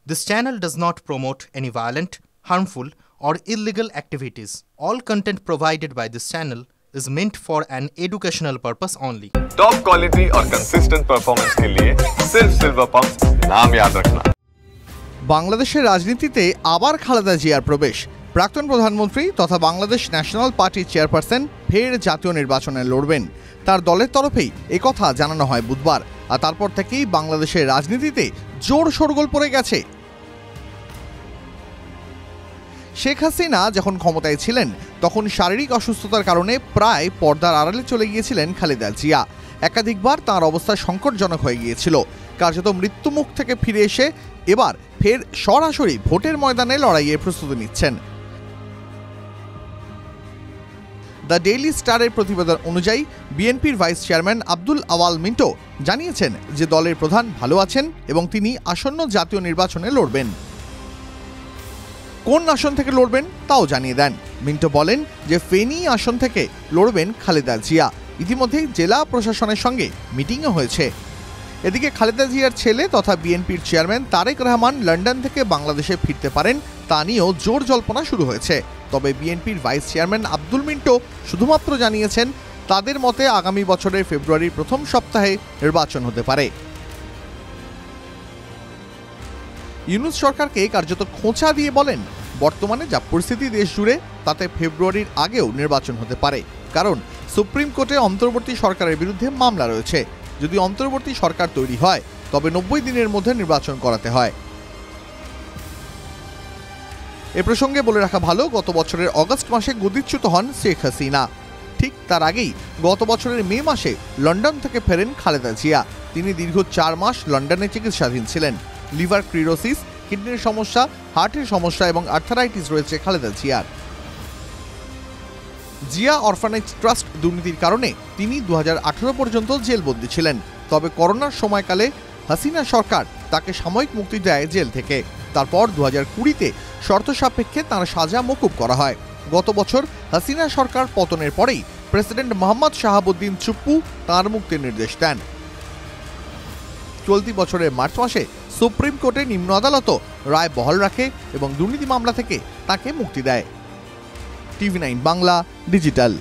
This channel does not promote any violent, harmful, or illegal activities. All content provided by this channel is meant for an educational purpose only. Top quality और consistent performance के लिए सिर्फ silver pumps नाम याद रखना। বাংলাদেশের রাজনীতিতে আবার খালেদা জিয়ার প্রবেশ। প্রাক্তন প্রধানমন্ত্রী তথা বাংলাদেশ ন্যাশনাল পার্টির চেয়ারপারসন ফের জাতীয় নির্বাচনে লড়বেন। তার দলের তরফেই একথা জানানো হয় বুধবার। আর তারপর থেকেই বাংলাদেশের রাজনীতিতে জোর শোরগোল পড়ে গেছে। শেখ হাসিনা যখন ক্ষমতায় ছিলেন তখন শারীরিক অসুস্থতার কারণে প্রায় পর্দার আড়ালে চলে গিয়েছিলেন খালেদা জিয়া। একাধিকবার তাঁর অবস্থা সংকটজনক হয়ে গিয়েছিল। কার্যত মৃত্যুমুখ থেকে ফিরে এসে এবার ফের সরাসরি ভোটের ময়দানে লড়াইয়ের প্রস্তুতি নিচ্ছেন। দ্য ডেইলি স্টারের প্রতিবেদন অনুযায়ী বিএনপির ভাইস চেয়ারম্যান আব্দুল আওয়াল মিন্টো জানিয়েছেন যে দলের প্রধান ভালো আছেন এবং তিনি আসন্ন জাতীয় নির্বাচনে লড়বেন। কোন আসন থেকে লড়বেন তাও জানিয়ে দেন। মিন্টো বলেন যে ফেনী আসন থেকে লড়বেন খালেদা জিয়া। ইতিমধ্যেই জেলা প্রশাসনের সঙ্গে মিটিংও হয়েছে। এদিকে খালেদা জিয়ার ছেলে তথা বিএনপির চেয়ারম্যান তারেক রহমান লন্ডন থেকে বাংলাদেশে ফিরতে পারেন তা নিয়েও জোর জল্পনা শুরু হয়েছে। তবে বিএনপির ভাইস চেয়ারম্যান আব্দুল মিন্টো শুধুমাত্র জানিয়েছেন তাদের মতে আগামী বছরের ফেব্রুয়ারির প্রথম সপ্তাহে নির্বাচন হতে পারে। ইউনূস সরকারকে কার্যত খোঁচা দিয়ে বলেন বর্তমানে যা পরিস্থিতি দেশ জুড়ে তাতে ফেব্রুয়ারির আগেও নির্বাচন হতে পারে, কারণ সুপ্রিম কোর্টে অন্তর্বর্তী সরকারের বিরুদ্ধে মামলা রয়েছে। যদি অন্তর্বর্তী সরকার তৈরি হয় তবে 90 দিনের মধ্যে নির্বাচন করাতে হয়। এ প্রসঙ্গে বলে রাখা ভালো, গত বছরের অগস্ট মাসে গদিচ্যুত হন শেখ হাসিনা। ঠিক তার আগেই গত বছরের মে মাসে লন্ডন থেকে ফেরেন খালেদা জিয়া। তিনি দীর্ঘ 4 মাস লন্ডনে চিকিৎসাধীন ছিলেন। লিভার ক্রিরোসিস, কিডনির সমস্যা, হার্টের সমস্যা এবং আর্থারাইটিস রয়েছে খালেদা জিয়ার। জিয়া অরফানেজ ট্রাস্ট দুর্নীতির কারণে তিনি 2018 পর্যন্ত জেলবন্দী ছিলেন। তবে করোনার সময়কালে হাসিনা সরকার তাকে সাময়িক মুক্তি দেয় জেল থেকে। তারপর 2020-তে শর্ত সাপেক্ষে তাঁর সাজা মকুব করা হয়। গত বছর হাসিনা সরকার পতনের পরেই প্রেসিডেন্ট মোহাম্মদ শাহাবুদ্দিন চুপ্পু তাঁর মুক্তির নির্দেশ দেন। চলতি বছরের মার্চ মাসে সুপ্রিম কোর্টের নিম্ন আদালতও রায় বহাল রাখে এবং দুর্নীতি মামলা থেকে তাকে মুক্তি দেয়। টিভি9 বাংলা ডিজিটাল।